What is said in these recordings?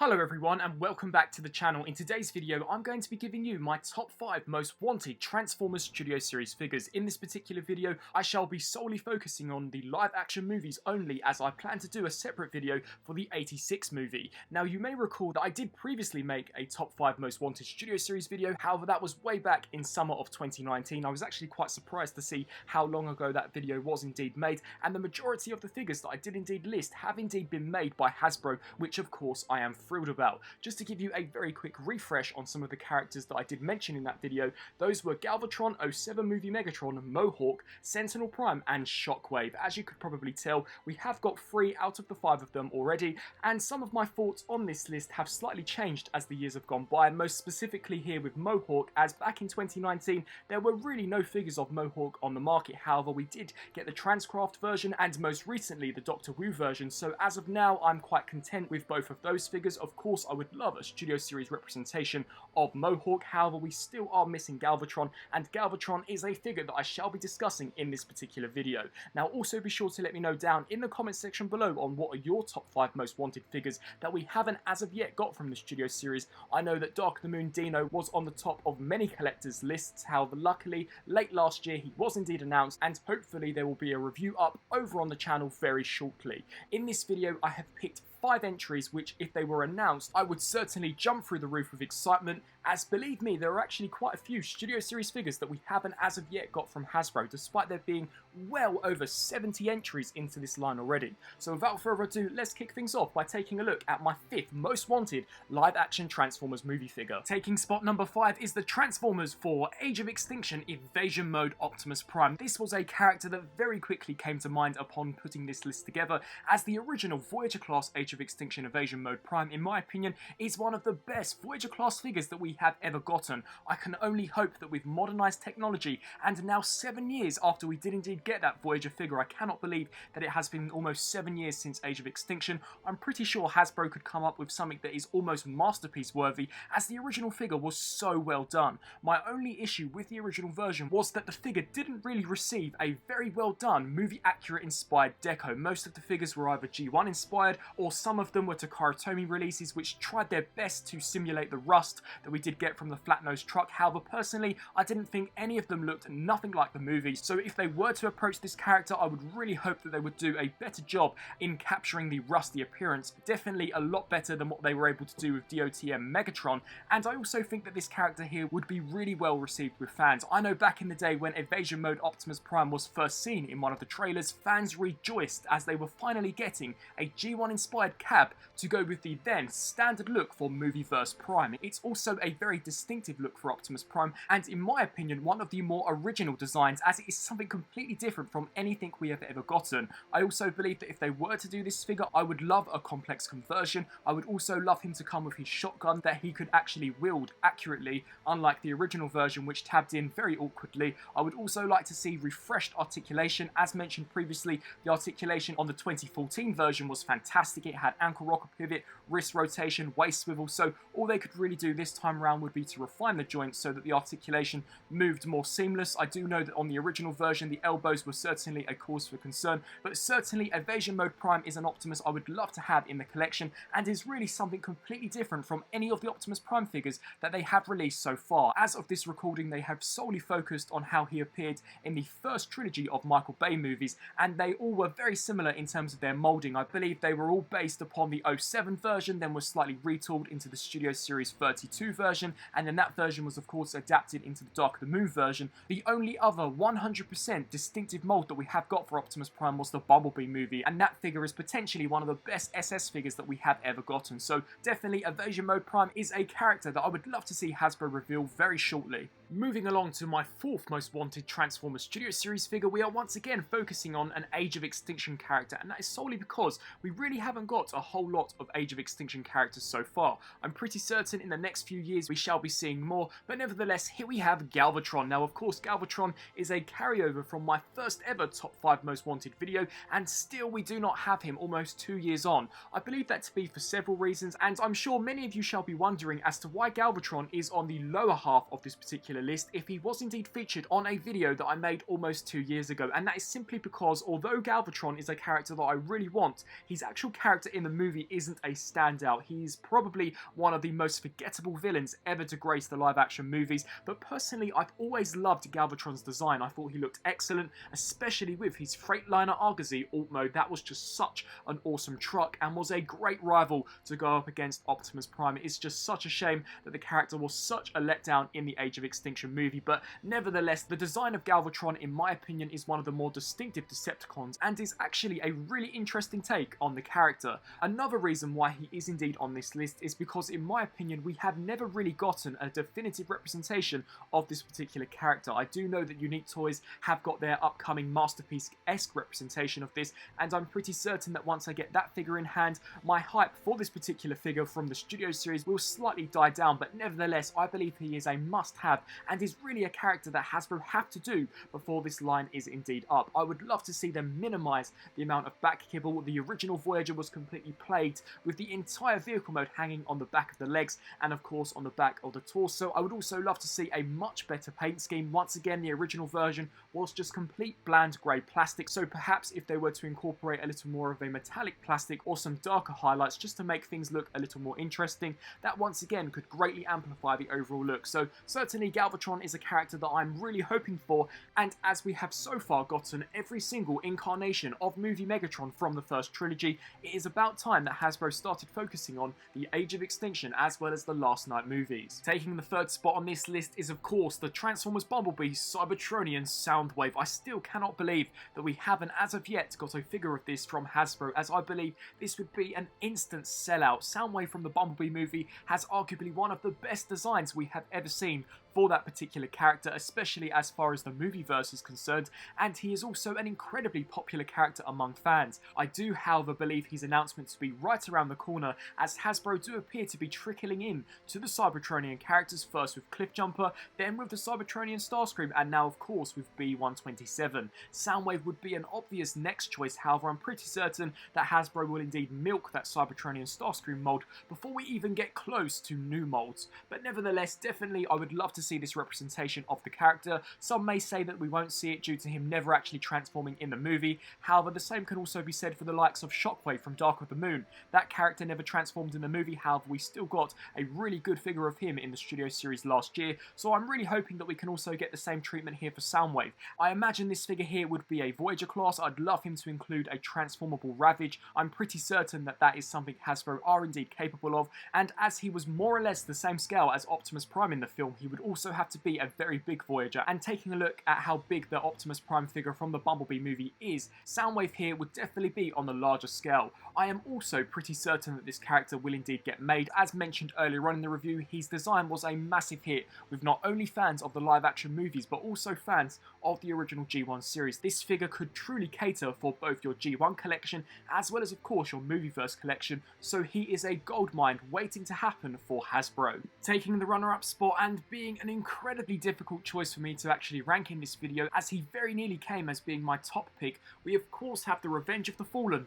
Hello everyone and welcome back to the channel. In today's video I'm going to be giving you my top 5 most wanted Transformers Studio Series figures. In this particular video I shall be solely focusing on the live action movies only, as I plan to do a separate video for the 86 movie. Now you may recall that I did previously make a top 5 most wanted Studio Series video, however that was way back in summer of 2019. I was actually quite surprised to see how long ago that video was indeed made, and the majority of the figures that I did indeed list have indeed been made by Hasbro, which of course I am thrilled about. Just to give you a very quick refresh on some of the characters that I did mention in that video, those were Galvatron, 07 movie Megatron, Mohawk, Sentinel Prime and Shockwave. As you could probably tell, we have got 3 out of the 5 of them already, and some of my thoughts on this list have slightly changed as the years have gone by, most specifically here with Mohawk, as back in 2019 there were really no figures of Mohawk on the market. However, we did get the Transcraft version and most recently the Doctor Wu version, so as of now I'm quite content with both of those figures. Of course I would love a Studio Series representation of Mohawk, however we still are missing Galvatron, and Galvatron is a figure that I shall be discussing in this particular video. Now also be sure to let me know down in the comment section below on what are your top 5 most wanted figures that we haven't as of yet got from the Studio Series. I know that Dark of the Moon Dino was on the top of many collectors' lists, however luckily late last year he was indeed announced, and hopefully there will be a review up over on the channel very shortly. In this video I have picked 5 entries which, if they were announced, I would certainly jump through the roof with excitement, as believe me, there are actually quite a few Studio Series figures that we haven't as of yet got from Hasbro, despite there being well over 70 entries into this line already. So without further ado, let's kick things off by taking a look at my 5th most wanted live action Transformers movie figure. Taking spot number 5 is the Transformers 4 Age of Extinction Invasion Mode Optimus Prime. This was a character that very quickly came to mind upon putting this list together, as the original Voyager class Age of Extinction Invasion Mode Prime, in my opinion, is one of the best Voyager class figures that we have ever gotten. I can only hope that with modernised technology, and now 7 years after we did indeed get that Voyager figure, I cannot believe that it has been almost 7 years since Age of Extinction, I'm pretty sure Hasbro could come up with something that is almost masterpiece worthy, as the original figure was so well done. My only issue with the original version was that the figure didn't really receive a very well done movie accurate inspired deco. Most of the figures were either G1 inspired, or some of them were Takara Tomy releases which tried their best to simulate the rust that we did get from the flat-nosed truck. However, personally, I didn't think any of them looked nothing like the movie, so if they were to approach this character, I would really hope that they would do a better job in capturing the rusty appearance. Definitely a lot better than what they were able to do with DOTM Megatron, and I also think that this character here would be really well received with fans. I know back in the day when Invasion Mode Optimus Prime was first seen in one of the trailers, fans rejoiced as they were finally getting a G1 inspired cab to go with the then standard look for Movieverse Prime. It's also a very distinctive look for Optimus Prime, and in my opinion one of the more original designs, as it is something completely different from anything we have ever gotten. I also believe that if they were to do this figure, I would love a complex conversion. I would also love him to come with his shotgun that he could actually wield accurately, unlike the original version which tabbed in very awkwardly. I would also like to see refreshed articulation. As mentioned previously, the articulation on the 2014 version was fantastic. It had ankle rocker pivot, wrist rotation, waist swivel, so all they could really do this time around would be to refine the joints so that the articulation moved more seamless. I do know that on the original version the elbows were certainly a cause for concern, but certainly Invasion Mode Prime is an Optimus I would love to have in the collection, and is really something completely different from any of the Optimus Prime figures that they have released so far. As of this recording, they have solely focused on how he appeared in the first trilogy of Michael Bay movies, and they all were very similar in terms of their moulding. I believe they were all based upon the 07 version, then was slightly retooled into the Studio Series 32 version, and then that version was of course adapted into the Dark of the Moon version. The only other 100% distinctive mould that we have got for Optimus Prime was the Bumblebee movie, and that figure is potentially one of the best SS figures that we have ever gotten, so definitely Invasion Mode Prime is a character that I would love to see Hasbro reveal very shortly. Moving along to my 4th most wanted Transformers Studio Series figure, we are once again focusing on an Age of Extinction character, and that is solely because we really haven't got a whole lot of Age of Extinction characters so far. I'm pretty certain in the next few years we shall be seeing more, but nevertheless here we have Galvatron. Now of course Galvatron is a carryover from my first ever top 5 most wanted video, and still we do not have him almost 2 years on. I believe that to be for several reasons, and I'm sure many of you shall be wondering as to why Galvatron is on the lower half of this particular particular list if he was indeed featured on a video that I made almost 2 years ago, and that is simply because although Galvatron is a character that I really want, his actual character in the movie isn't a standout. He's probably one of the most forgettable villains ever to grace the live action movies, but personally I've always loved Galvatron's design. I thought he looked excellent, especially with his Freightliner Argosy alt mode. That was just such an awesome truck and was a great rival to go up against Optimus Prime. It is just such a shame that the character was such a letdown in the Age of Extinction movie, but nevertheless, the design of Galvatron, in my opinion, is one of the more distinctive Decepticons and is actually a really interesting take on the character. Another reason why he is indeed on this list is because, in my opinion, we have never really gotten a definitive representation of this particular character. I do know that Unique Toys have got their upcoming Masterpiece-esque representation of this, and I'm pretty certain that once I get that figure in hand, my hype for this particular figure from the Studio Series will slightly die down, but nevertheless, I believe he is a must-have and is really a character that Hasbro have to do before this line is indeed up. I would love to see them minimise the amount of back kibble. The original Voyager was completely plagued with the entire vehicle mode hanging on the back of the legs and of course on the back of the torso. I would also love to see a much better paint scheme. Once again, the original version was just complete bland grey plastic, so perhaps if they were to incorporate a little more of a metallic plastic or some darker highlights just to make things look a little more interesting, that once again could greatly amplify the overall look. So certainly Galvatron is a character that I'm really hoping for, and as we have so far gotten every single incarnation of movie Megatron from the first trilogy, it is about time that Hasbro started focusing on the Age of Extinction as well as the Last Night movies. Taking the third spot on this list is of course the Transformers Bumblebee Cybertronian Soundwave. I still cannot believe that we haven't as of yet got a figure of this from Hasbro, as I believe this would be an instant sellout. Soundwave from the Bumblebee movie has arguably one of the best designs we have ever seen for that particular character, especially as far as the movieverse is concerned, and he is also an incredibly popular character among fans. I do, however, believe his announcement to be right around the corner, as Hasbro do appear to be trickling in to the Cybertronian characters, first with Cliffjumper, then with the Cybertronian Starscream, and now of course with B-127. Soundwave would be an obvious next choice, however I'm pretty certain that Hasbro will indeed milk that Cybertronian Starscream mold before we even get close to new molds. But nevertheless, definitely I would love to see this representation of the character. Some may say that we won't see it due to him never actually transforming in the movie. However, the same can also be said for the likes of Shockwave from Dark of the Moon. That character never transformed in the movie, however we still got a really good figure of him in the Studio Series last year, so I'm really hoping that we can also get the same treatment here for Soundwave. I imagine this figure here would be a Voyager class. I'd love him to include a transformable Ravage. I'm pretty certain that that is something Hasbro are indeed capable of, and as he was more or less the same scale as Optimus Prime in the film, he would also have to be a very big Voyager, and taking a look at how big the Optimus Prime figure from the Bumblebee movie is, Soundwave here would definitely be on the larger scale. I am also pretty certain that this character will indeed get made. As mentioned earlier on in the review, his design was a massive hit with not only fans of the live action movies but also fans of the original G1 series. This figure could truly cater for both your G1 collection as well as of course your Movieverse collection, so he is a goldmine waiting to happen for Hasbro. Taking the runner-up spot and being an incredibly difficult choice for me to actually rank in this video, as he very nearly came as being my top pick, we of course have the Revenge of the Fallen,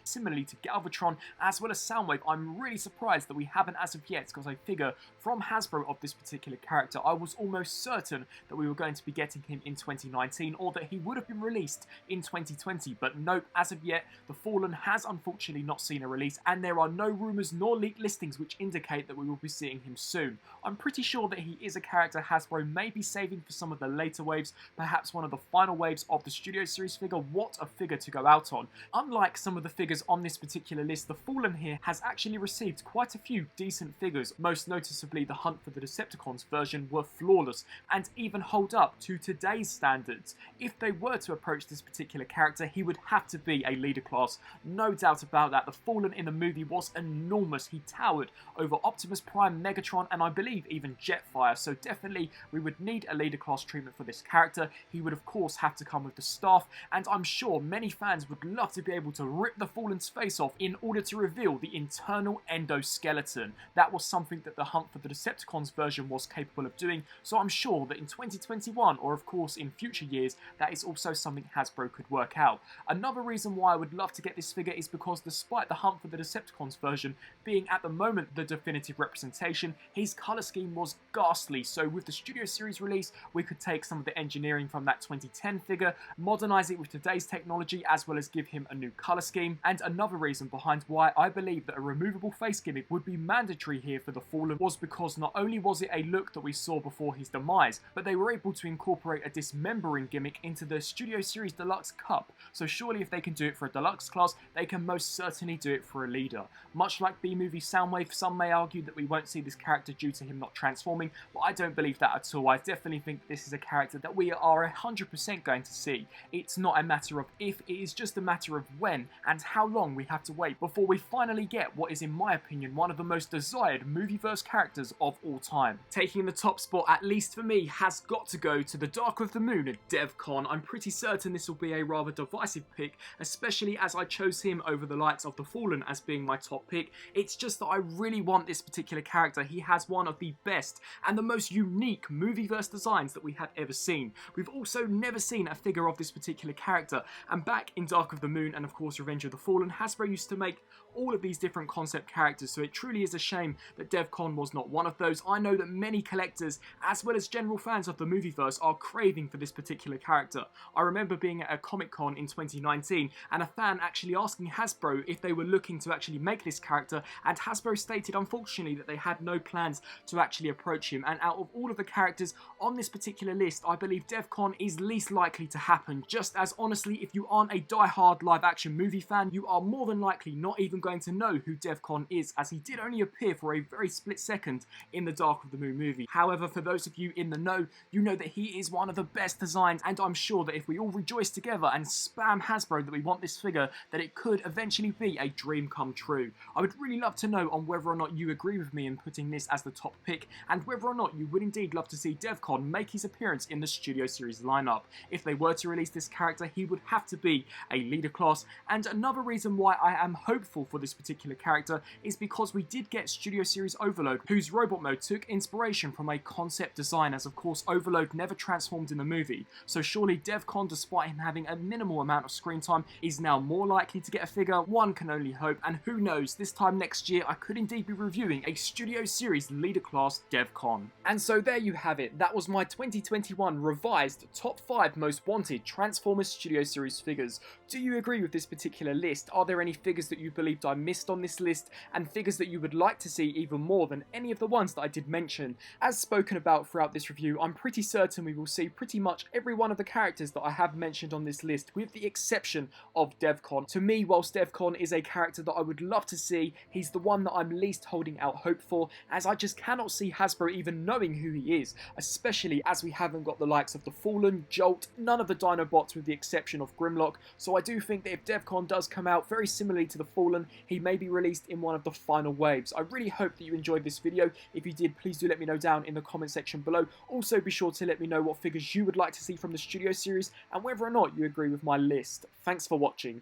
Similarly to Galvatron as well as Soundwave, I'm really surprised that we haven't as of yet got a figure from Hasbro of this particular character. I was almost certain that we were going to be getting him in 2019 or that he would have been released in 2020, but nope, as of yet the Fallen has unfortunately not seen a release, and there are no rumours nor leaked listings which indicate that we will be seeing him soon. I'm pretty sure that he is a character Hasbro may be saving for some of the later waves, perhaps one of the final waves of the Studio Series figure. What a figure to go out on. Unlike some of the figures on this particular list, the Fallen here has actually received quite a few decent figures. Most noticeably, the Hunt for the Decepticons version were flawless and even hold up to today's standards. If they were to approach this particular character, he would have to be a leader class, no doubt about that. The Fallen in the movie was enormous. He towered over Optimus Prime, Megatron, and I believe even Jetfire, so definitely we would need a leader class treatment for this character. He would of course have to come with the staff, and I'm sure many fans would love to be able to rip the Fallen's face off in order to reveal the internal endoskeleton. That was something that the Hunt for the Decepticons version was capable of doing, so I'm sure that in 2021, or of course in future years, that is also something Hasbro could work out. Another reason why I would love to get this figure is because despite the Hunt for the Decepticons version being at the moment the definitive representation, his colour scheme was vastly. So with the Studio Series release, we could take some of the engineering from that 2010 figure, modernize it with today's technology, as well as give him a new color scheme. And another reason behind why I believe that a removable face gimmick would be mandatory here for the Fallen was because not only was it a look that we saw before his demise, but they were able to incorporate a dismembering gimmick into the Studio Series Deluxe Cup. So surely if they can do it for a Deluxe class, they can most certainly do it for a leader. Much like B-movie Soundwave, some may argue that we won't see this character due to him not transforming, but I don't believe that at all. I definitely think this is a character that we are 100% going to see. It's not a matter of if, it is just a matter of when and how long we have to wait before we finally get what is, in my opinion, one of the most desired movieverse characters of all time. Taking the top spot, at least for me, has got to go to the Dark of the Moon, Devcon. I'm pretty certain this will be a rather divisive pick, especially as I chose him over the likes of the Fallen as being my top pick. It's just that I really want this particular character. He has one of the best and the most unique movieverse designs that we have ever seen. We've also never seen a figure of this particular character, and back in Dark of the Moon and of course Revenge of the Fallen, Hasbro used to make all of these different concept characters, so it truly is a shame that Devcon was not one of those. I know that many collectors, as well as general fans of the movieverse, are craving for this particular character. I remember being at a Comic-Con in 2019 and a fan actually asking Hasbro if they were looking to actually make this character, and Hasbro stated unfortunately that they had no plans to actually approach him. And out of all of the characters on this particular list, I believe Devcon is least likely to happen, just as honestly, if you aren't a die-hard live action movie fan, you are more than likely not even going to know who Devcon is, as he did only appear for a very split second in the Dark of the Moon movie. However, for those of you in the know, you know that he is one of the best designs, and I'm sure that if we all rejoice together and spam Hasbro that we want this figure, that it could eventually be a dream come true. I would really love to know on whether or not you agree with me in putting this as the top pick, and whether or not you would indeed love to see Devcon make his appearance in the Studio Series lineup. If they were to release this character, he would have to be a leader class. And another reason why I am hopeful for this particular character is because we did get Studio Series Overload, whose robot mode took inspiration from a concept design, as of course Overload never transformed in the movie. So surely Devcon, despite him having a minimal amount of screen time, is now more likely to get a figure. One can only hope, and who knows, this time next year I could indeed be reviewing a Studio Series leader class Devcon. And so there you have it. That was my 2021 revised top 5 most wanted Transformers Studio Series figures. Do you agree with this particular list? Are there any figures that you believed I missed on this list, and figures that you would like to see even more than any of the ones that I did mention? As spoken about throughout this review, I'm pretty certain we will see pretty much every one of the characters that I have mentioned on this list, with the exception of Devcon. To me, whilst Devcon is a character that I would love to see, he's the one that I'm least holding out hope for, as I just cannot see Hasbro even knowing who he is, especially as we haven't got the likes of the Fallen, Jolt, none of the Dinobots with the exception of Grimlock. So I do think that if Devcon does come out very similarly to the Fallen, he may be released in one of the final waves. I really hope that you enjoyed this video. If you did, please do let me know down in the comment section below. Also be sure to let me know what figures you would like to see from the Studio Series and whether or not you agree with my list. Thanks for watching.